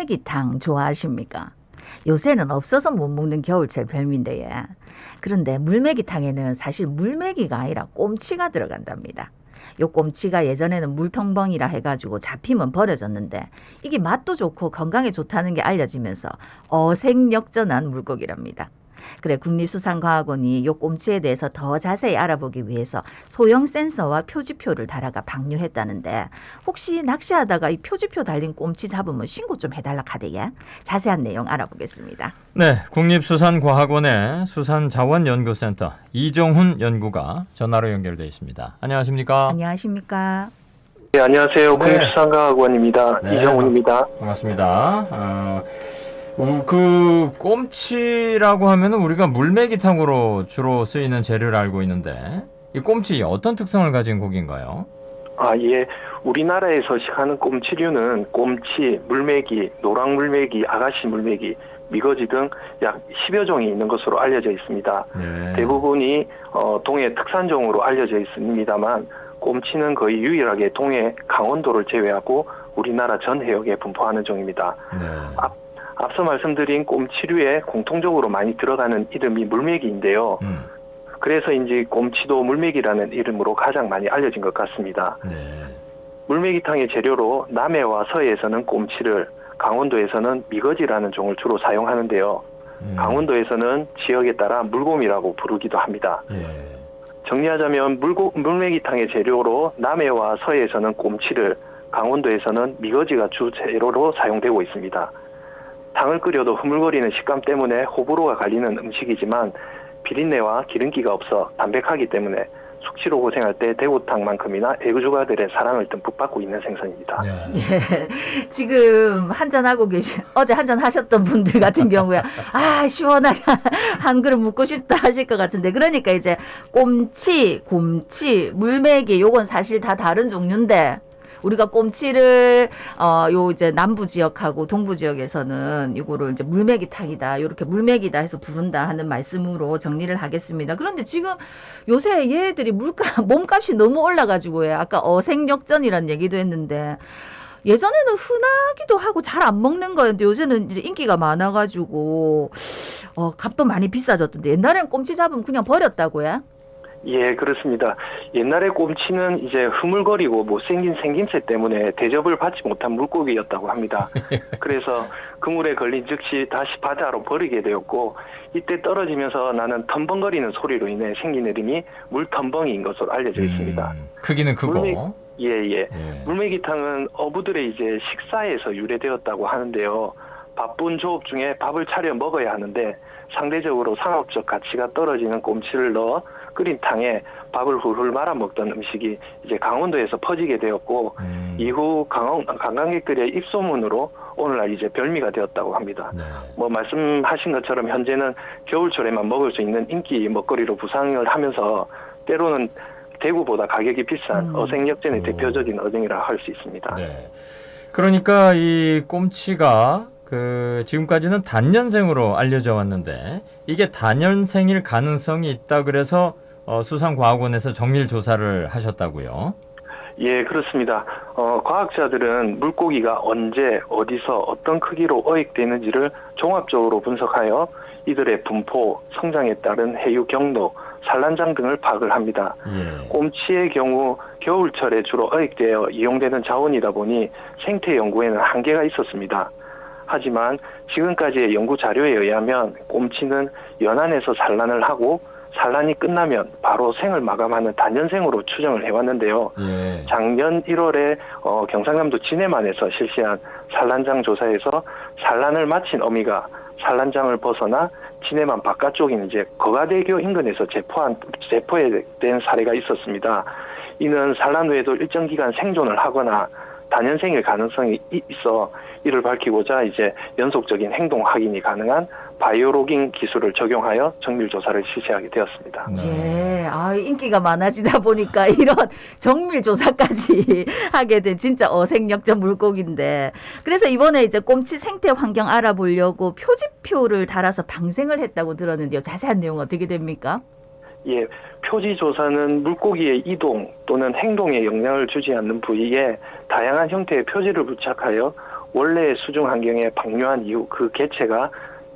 물메기탕 좋아하십니까? 요새는 없어서 못 먹는 겨울철 별미인데 예. 그런데 물메기탕에는 사실 물메기가 아니라 꼼치가 들어간답니다. 요 꼼치가 예전에는 물텅벙이라 해가지고 잡히면 버려졌는데 이게 맛도 좋고 건강에 좋다는 게 알려지면서 어색역전한 물고기랍니다. 그래 국립수산과학원이 요 꼼치에 대해서 더 자세히 알아보기 위해서 소형 센서와 표지표를 달아가 방류했다는데 혹시 낚시하다가 이 표지표 달린 꼼치 잡으면 신고 좀 해달라 카대예. 자세한 내용 알아보겠습니다. 네, 국립수산과학원의 수산자원연구센터 이종훈 연구가 전화로 연결돼 있습니다. 안녕하십니까? 안녕하십니까? 네, 안녕하세요. 네. 국립수산과학원입니다. 네. 이정훈입니다. 반갑습니다. 그 꼼치라고 하면은 우리가 물메기탕으로 주로 쓰이는 재료를 알고 있는데 이 꼼치 어떤 특성을 가진 고기인가요? 예. 우리나라에서 시खा하는 꼼치류는 꼼치, 물메기, 노랑물메기, 아가씨 물메기, 미거지 등 약 10여 종이 있는 것으로 알려져 있습니다. 네. 대부분이 동해 특산종으로 알려져 있습니다만 꼼치는 거의 유일하게 동해 강원도를 제외하고 우리나라 전 해역에 분포하는 종입니다. 네. 앞서 말씀드린 꼼치류에 공통적으로 많이 들어가는 이름이 물메기인데요. 그래서인지 꼼치도 물메기라는 이름으로 가장 많이 알려진 것 같습니다. 네. 물메기탕의 재료로 남해와 서해에서는 꼼치를, 강원도에서는 미거지라는 종을 주로 사용하는데요. 강원도에서는 지역에 따라 물곰이라고 부르기도 합니다. 예. 정리하자면 물메기탕의 재료로 남해와 서해에서는 꼼치를, 강원도에서는 미거지가 주 재료로 사용되고 있습니다. 탕을 끓여도 흐물거리는 식감 때문에 호불호가 갈리는 음식이지만 비린내와 기름기가 없어 담백하기 때문에 숙취로 고생할 때 대구탕만큼이나 애주가들의 사랑을 듬뿍 받고 있는 생선입니다. 네. 예. 지금 한잔하고 어제 한잔 하셨던 분들 같은 경우에 시원하게 한 그릇 묵고 싶다 하실 것 같은데 그러니까 이제 꼼치, 곰치, 물메기 요건 사실 다 다른 종류인데 우리가 꼼치를 요 이제 남부 지역하고 동부 지역에서는 이거를 이제 물메기탕이다, 요렇게 물메기다 해서 부른다 하는 말씀으로 정리를 하겠습니다. 그런데 지금 요새 얘들이 몸값이 너무 올라가지고 아까 어색역전이란 얘기도 했는데 예전에는 흔하기도 하고 잘 안 먹는 거였는데 요새는 이제 인기가 많아가지고 값도 많이 비싸졌던데 옛날에는 꼼치 잡으면 그냥 버렸다고요? 예, 그렇습니다. 옛날에 꼼치는 이제 흐물거리고 못생긴 생김새 때문에 대접을 받지 못한 물고기였다고 합니다. 그래서 그물에 걸린 즉시 다시 바다로 버리게 되었고 이때 떨어지면서 나는 텀벙거리는 소리로 인해 생긴 이름이 물텀벙이인 것으로 알려져 있습니다. 크기는 크고. 예. 물메기탕은 어부들의 이제 식사에서 유래되었다고 하는데요. 바쁜 조업 중에 밥을 차려 먹어야 하는데 상대적으로 상업적 가치가 떨어지는 꼼치를 넣어 끓인 탕에 밥을 훌훌 말아 먹던 음식이 이제 강원도에서 퍼지게 되었고 이후 관광객들의 입소문으로 오늘날 이제 별미가 되었다고 합니다. 네. 말씀하신 것처럼 현재는 겨울철에만 먹을 수 있는 인기 먹거리로 부상을 하면서 때로는 대구보다 가격이 비싼 어색역전의 대표적인 어종이라 할 수 있습니다. 네. 그러니까 이 꼼치가 지금까지는 단년생으로 알려져 왔는데 이게 단년생일 가능성이 있다 그래서 수산과학원에서 정밀 조사를 하셨다고요? 예, 그렇습니다. 과학자들은 물고기가 언제, 어디서, 어떤 크기로 어획되는지를 종합적으로 분석하여 이들의 분포, 성장에 따른 해유 경로, 산란장 등을 파악을 합니다. 예. 꼼치의 경우 겨울철에 주로 어획되어 이용되는 자원이다 보니 생태 연구에는 한계가 있었습니다. 하지만 지금까지의 연구 자료에 의하면 꼼치는 연안에서 산란을 하고 산란이 끝나면 바로 생을 마감하는 단년생으로 추정을 해왔는데요. 예. 작년 1월에 경상남도 진해만에서 실시한 산란장 조사에서 산란을 마친 어미가 산란장을 벗어나 진해만 바깥쪽인 이제 거가대교 인근에서 체포된 사례가 있었습니다. 이는 산란 후에도 일정 기간 생존을 하거나 단연생일 가능성이 있어 이를 밝히고자 이제 연속적인 행동 확인이 가능한 바이오로깅 기술을 적용하여 정밀 조사를 실시하게 되었습니다. 예, 인기가 많아지다 보니까 이런 정밀 조사까지 하게 된 진짜 어색역전 물고기인데 그래서 이번에 이제 꼼치 생태 환경 알아보려고 표지표를 달아서 방생을 했다고 들었는데요. 자세한 내용 어떻게 됩니까? 예, 표지 조사는 물고기의 이동 또는 행동에 영향을 주지 않는 부위에 다양한 형태의 표지를 부착하여 원래 수중 환경에 방류한 이후 그 개체가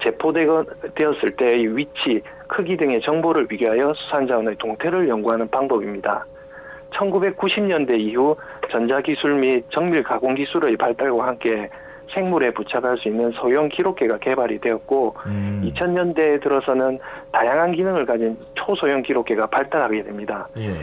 체포되었을 때의 위치, 크기 등의 정보를 비교하여 수산자원의 동태를 연구하는 방법입니다. 1990년대 이후 전자기술 및 정밀 가공 기술의 발달과 함께 생물에 부착할 수 있는 소형 기록계가 개발이 되었고 2000년대에 들어서는 다양한 기능을 가진 초소형 기록계가 발달하게 됩니다. 예.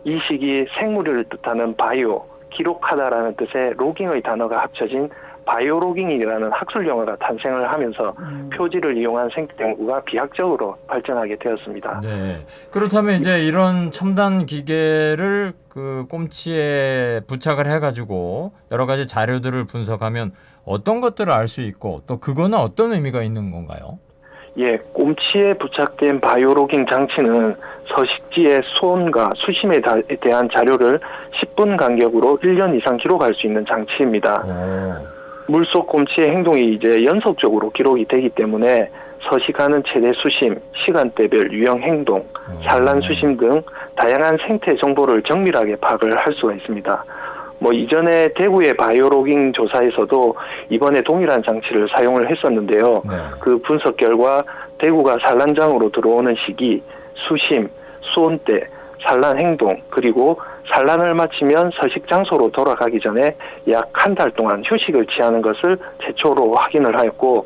이 시기 생물을 뜻하는 바이오, 기록하다라는 뜻의 로깅의 단어가 합쳐진 바이오로깅이라는 학술 용어가 탄생을 하면서 표지를 이용한 생태 연구가 비약적으로 발전하게 되었습니다. 네. 그렇다면 이제 이런 첨단 기계를 그 꼼치에 부착을 해가지고 여러 가지 자료들을 분석하면 어떤 것들을 알 수 있고 또 그거는 어떤 의미가 있는 건가요? 예, 꼼치에 부착된 바이오로깅 장치는 서식지의 수온과 수심에 대한 자료를 10분 간격으로 1년 이상 기록할 수 있는 장치입니다. 물속 꼼치의 행동이 이제 연속적으로 기록이 되기 때문에 서식하는 최대 수심, 시간대별 유형 행동, 산란 수심 등 다양한 생태 정보를 정밀하게 파악을 할 수가 있습니다. 이전에 대구의 바이오로깅 조사에서도 이번에 동일한 장치를 사용을 했었는데요. 네. 그 분석 결과 대구가 산란장으로 들어오는 시기, 수심, 수온대, 산란 행동, 그리고 산란을 마치면 서식 장소로 돌아가기 전에 약 한 달 동안 휴식을 취하는 것을 최초로 확인을 하였고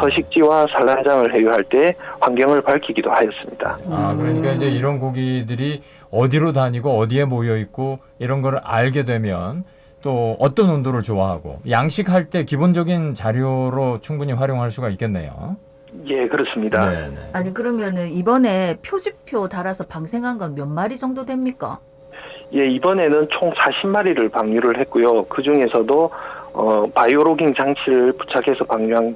서식지와 산란장을 회유할 때 환경을 밝히기도 하였습니다. 아, 그러니까 이제 이런 고기들이 어디로 다니고 어디에 모여 있고 이런 걸 알게 되면 또 어떤 온도를 좋아하고 양식할 때 기본적인 자료로 충분히 활용할 수가 있겠네요. 예, 그렇습니다. 네네. 아니 그러면은 이번에 표지표 달아서 방생한 건 몇 마리 정도 됩니까? 예, 이번에는 총 40마리를 방류를 했고요. 그 중에서도 바이오로깅 장치를 부착해서 방류한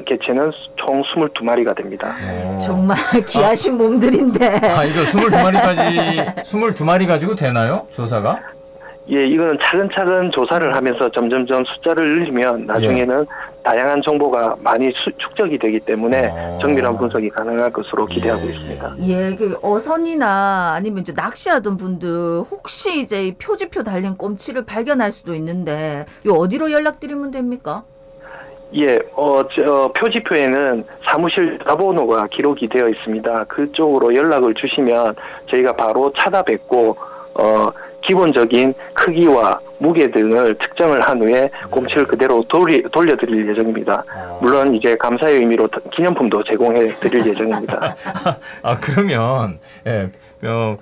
개체는 총 22마리가 됩니다. 정말 귀하신 몸들인데. 아, 이거 22마리 가지고 되나요? 조사가? 예, 이거는 차근차근 조사를 하면서 점점점 숫자를 늘리면 나중에는 다양한 정보가 많이 축적이 되기 때문에 정밀한 분석이 가능할 것으로 기대하고 있습니다. 예, 그 어선이나 아니면 이제 낚시하던 분들 혹시 이제 이 표지표 달린 꼼치를 발견할 수도 있는데 요 어디로 연락드리면 됩니까? 예, 표지표에는 사무실 전화번호가 기록이 되어 있습니다. 그쪽으로 연락을 주시면 저희가 바로 찾아뵙고 기본적인 크기와 무게 등을 측정을 한 후에 꼼치를 그대로 돌려드릴 예정입니다. 물론 이제 감사의 의미로 기념품도 제공해 드릴 예정입니다. 아, 그러면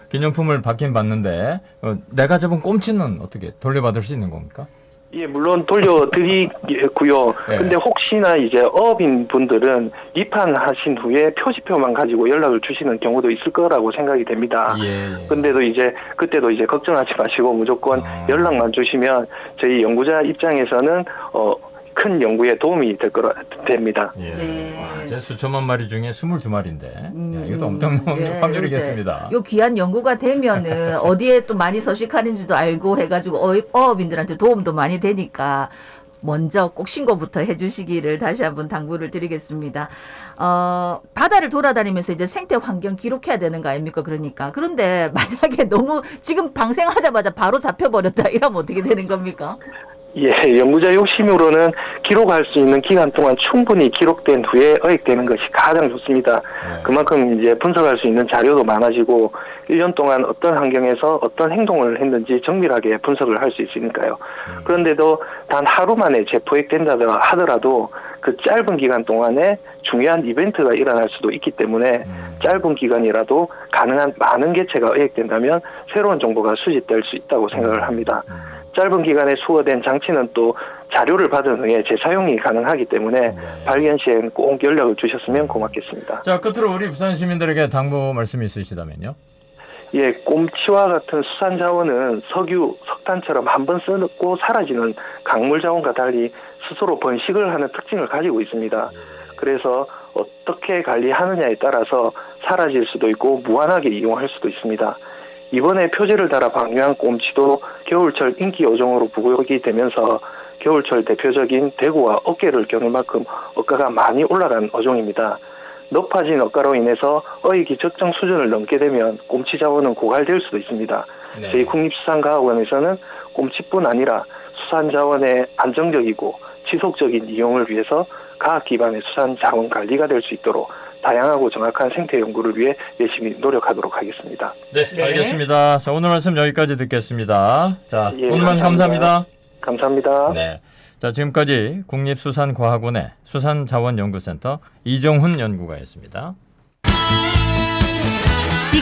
기념품을 받긴 받는데 내가 잡은 꼼치는 어떻게 돌려받을 수 있는 겁니까? 예, 물론 돌려드리고요. 네. 근데 혹시나 이제 어업인 분들은 입항하신 후에 표지표만 가지고 연락을 주시는 경우도 있을 거라고 생각이 됩니다. 예. 근데도 이제 그때도 이제 걱정하지 마시고 무조건 연락만 주시면 저희 연구자 입장에서는 큰 연구에 도움이 됩니다. 예. 네. 와, 제 수천만 마리 중에 22마리인데 이것도 엄청난 확률이겠습니다. 요 귀한 연구가 되면은 어디에 또 많이 서식하는지도 알고 해가지고 어업인들한테 도움도 많이 되니까 먼저 꼭 신고부터 해주시기를 다시 한번 당부를 드리겠습니다. 바다를 돌아다니면서 이제 생태 환경 기록해야 되는 거 아닙니까? 그런데 만약에 너무 지금 방생하자마자 바로 잡혀버렸다 이러면 어떻게 되는 겁니까? 예, 연구자 욕심으로는 기록할 수 있는 기간 동안 충분히 기록된 후에 어획되는 것이 가장 좋습니다. 그만큼 이제 분석할 수 있는 자료도 많아지고 1년 동안 어떤 환경에서 어떤 행동을 했는지 정밀하게 분석을 할 수 있으니까요. 그런데도 단 하루 만에 재포획된다 하더라도 그 짧은 기간 동안에 중요한 이벤트가 일어날 수도 있기 때문에 짧은 기간이라도 가능한 많은 개체가 어획된다면 새로운 정보가 수집될 수 있다고 생각을 합니다. 짧은 기간에 수거된 장치는 또 자료를 받은 후에 재사용이 가능하기 때문에 발견 시에는 꼭 연락을 주셨으면 고맙겠습니다. 자, 끝으로 우리 부산 시민들에게 당부 말씀이 있으시다면요? 예, 꼼치와 같은 수산 자원은 석유, 석탄처럼 한번 쓰고 사라지는 강물 자원과 달리 스스로 번식을 하는 특징을 가지고 있습니다. 그래서 어떻게 관리하느냐에 따라서 사라질 수도 있고 무한하게 이용할 수도 있습니다. 이번에 표지를 달아 방류한 꼼치도 겨울철 인기 어종으로 부각이 되면서 겨울철 대표적인 대구와 어깨를 겨눌 만큼 어가가 많이 올라간 어종입니다. 높아진 어가로 인해서 어획이 적정 수준을 넘게 되면 꼼치 자원은 고갈될 수도 있습니다. 저희 국립수산과학원에서는 꼼치뿐 아니라 수산 자원의 안정적이고 지속적인 이용을 위해서 과학 기반의 수산 자원 관리가 될 수 있도록 다양하고 정확한 생태 연구를 위해 열심히 노력하도록 하겠습니다. 네, 네. 알겠습니다. 자, 오늘 말씀 여기까지 듣겠습니다. 자, 예, 오늘 말씀 감사합니다. 감사합니다. 네. 자, 지금까지 국립수산과학원의 수산자원연구센터 이정훈 연구가였습니다.